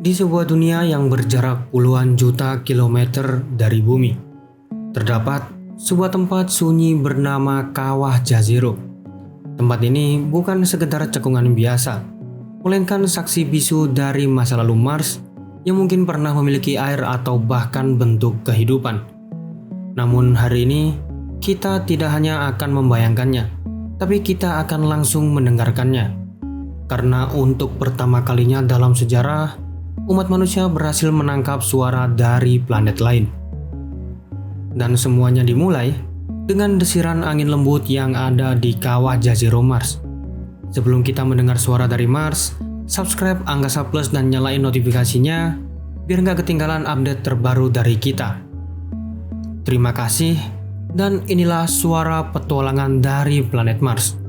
Di sebuah dunia yang berjarak puluhan juta kilometer dari bumi, terdapat sebuah tempat sunyi bernama Kawah Jazero. Tempat ini bukan sekedar cekungan biasa, melainkan saksi bisu dari masa lalu Mars yang mungkin pernah memiliki air atau bahkan bentuk kehidupan. Namun hari ini, kita tidak hanya akan membayangkannya, tapi kita akan langsung mendengarkannya. Karena untuk pertama kalinya dalam sejarah, umat manusia berhasil menangkap suara dari planet lain. Dan semuanya dimulai dengan desiran angin lembut yang ada di Kawah Jazero Mars. Sebelum kita mendengar suara dari Mars, subscribe Angkasa Plus dan nyalain notifikasinya biar nggak ketinggalan update terbaru dari kita. Terima kasih, dan inilah suara petualangan dari planet Mars.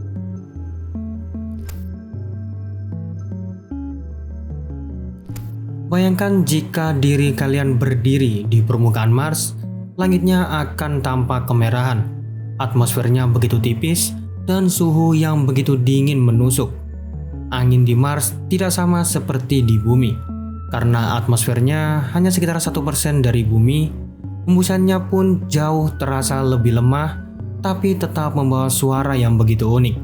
Bayangkan jika diri kalian berdiri di permukaan Mars, langitnya akan tampak kemerahan, atmosfernya begitu tipis, dan suhu yang begitu dingin menusuk. Angin di Mars tidak sama seperti di bumi, karena atmosfernya hanya sekitar 1% dari bumi. Hembusannya pun jauh terasa lebih lemah, tapi tetap membawa suara yang begitu unik.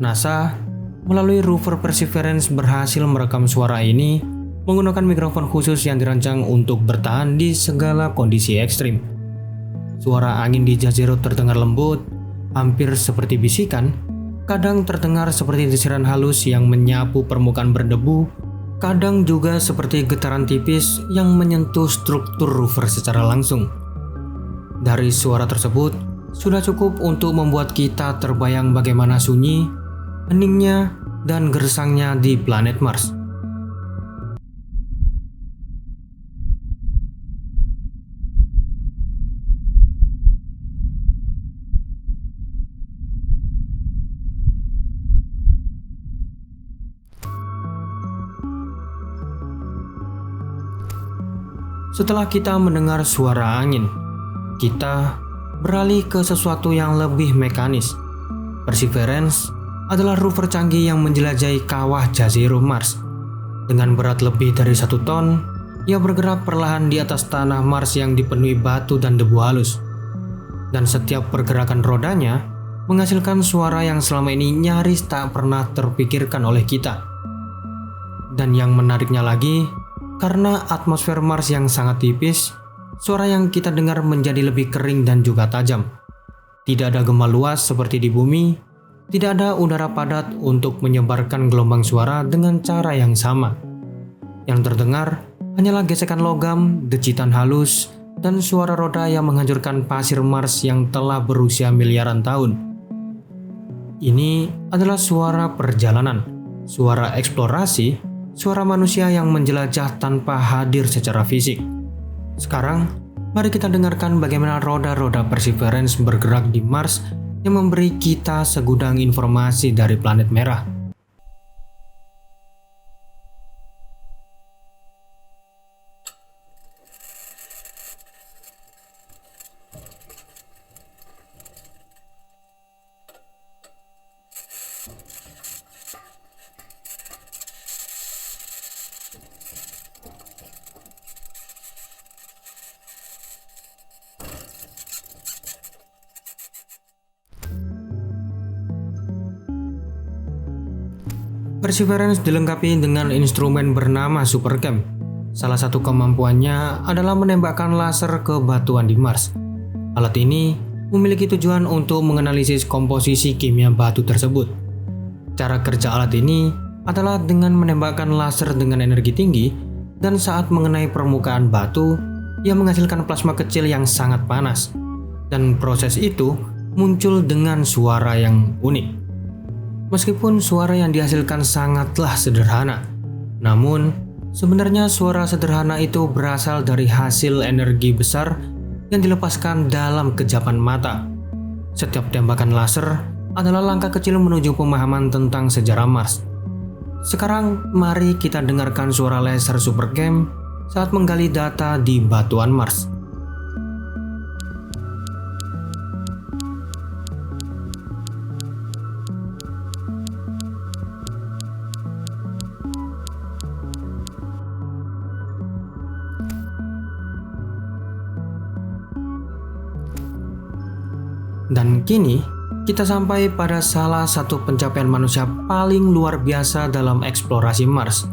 NASA melalui rover Perseverance berhasil merekam suara ini menggunakan mikrofon khusus yang dirancang untuk bertahan di segala kondisi ekstrim. Suara angin di Jazero terdengar lembut, hampir seperti bisikan, kadang terdengar seperti desiran halus yang menyapu permukaan berdebu, kadang juga seperti getaran tipis yang menyentuh struktur rover secara langsung. Dari suara tersebut, sudah cukup untuk membuat kita terbayang bagaimana sunyi, heningnya, dan gersangnya di planet Mars. Setelah kita mendengar suara angin, kita beralih ke sesuatu yang lebih mekanis. Perseverance adalah rover canggih yang menjelajahi Kawah Jazero Mars. Dengan berat lebih dari 1 ton, ia bergerak perlahan di atas tanah Mars yang dipenuhi batu dan debu halus. Dan setiap pergerakan rodanya menghasilkan suara yang selama ini nyaris tak pernah terpikirkan oleh kita. Dan yang menariknya lagi, karena atmosfer Mars yang sangat tipis, suara yang kita dengar menjadi lebih kering dan juga tajam. Tidak ada gema luas seperti di bumi, tidak ada udara padat untuk menyebarkan gelombang suara dengan cara yang sama. Yang terdengar hanyalah gesekan logam, decitan halus, dan suara roda yang menghancurkan pasir Mars yang telah berusia miliaran tahun. Ini adalah suara perjalanan, suara eksplorasi, suara manusia yang menjelajah tanpa hadir secara fisik. Sekarang, mari kita dengarkan bagaimana roda-roda Perseverance bergerak di Mars yang memberi kita segudang informasi dari planet merah. Perseverance dilengkapi dengan instrumen bernama SuperCam. Salah satu kemampuannya adalah menembakkan laser ke batuan di Mars. Alat ini memiliki tujuan untuk menganalisis komposisi kimia batu tersebut. Cara kerja alat ini adalah dengan menembakkan laser dengan energi tinggi, dan saat mengenai permukaan batu, ia menghasilkan plasma kecil yang sangat panas. Dan proses itu muncul dengan suara yang unik. Meskipun suara yang dihasilkan sangatlah sederhana, namun sebenarnya suara sederhana itu berasal dari hasil energi besar yang dilepaskan dalam kejapan mata. Setiap tembakan laser adalah langkah kecil menuju pemahaman tentang sejarah Mars. Sekarang mari kita dengarkan suara laser SuperCam saat menggali data di batuan Mars. Dan kini, kita sampai pada salah satu pencapaian manusia paling luar biasa dalam eksplorasi Mars.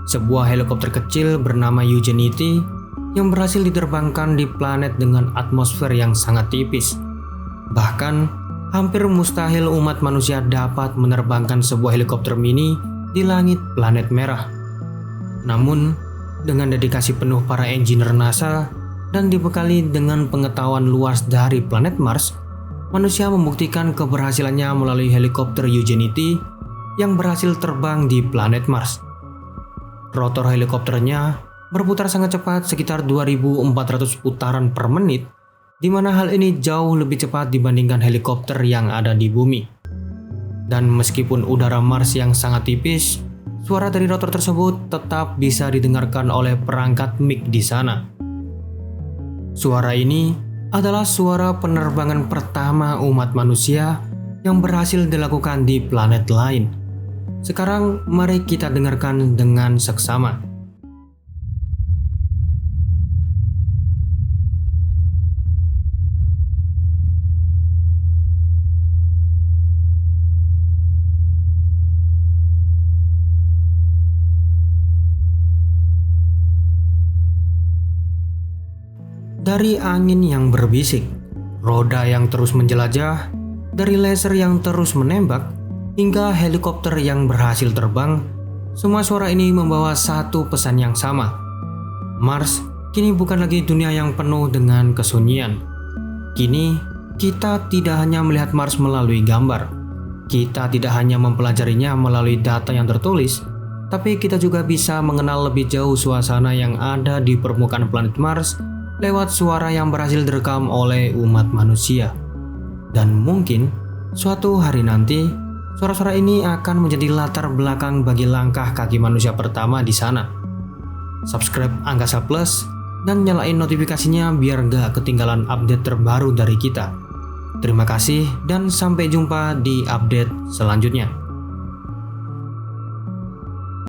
Sebuah helikopter kecil bernama Eugeneity yang berhasil diterbangkan di planet dengan atmosfer yang sangat tipis. Bahkan, hampir mustahil umat manusia dapat menerbangkan sebuah helikopter mini di langit planet merah. Namun, dengan dedikasi penuh para engineer NASA dan dibekali dengan pengetahuan luas dari planet Mars, manusia membuktikan keberhasilannya melalui helikopter Eugeneity yang berhasil terbang di planet Mars. Rotor helikopternya berputar sangat cepat, sekitar 2.400 putaran per menit, di mana hal ini jauh lebih cepat dibandingkan helikopter yang ada di bumi. Dan meskipun udara Mars yang sangat tipis, suara dari rotor tersebut tetap bisa didengarkan oleh perangkat mic di sana. Suara ini adalah suara penerbangan pertama umat manusia yang berhasil dilakukan di planet lain. Sekarang mari kita dengarkan dengan seksama. Dari angin yang berbisik, roda yang terus menjelajah, dari laser yang terus menembak, hingga helikopter yang berhasil terbang, semua suara ini membawa satu pesan yang sama. Mars kini bukan lagi dunia yang penuh dengan kesunyian. Kini, kita tidak hanya melihat Mars melalui gambar. Kita tidak hanya mempelajarinya melalui data yang tertulis, tapi kita juga bisa mengenal lebih jauh suasana yang ada di permukaan planet Mars lewat suara yang berhasil direkam oleh umat manusia. Dan mungkin suatu hari nanti, suara-suara ini akan menjadi latar belakang bagi langkah kaki manusia pertama di sana. Subscribe Angkasa Plus dan nyalain notifikasinya biar gak ketinggalan update terbaru dari kita. Terima kasih dan sampai jumpa di update selanjutnya.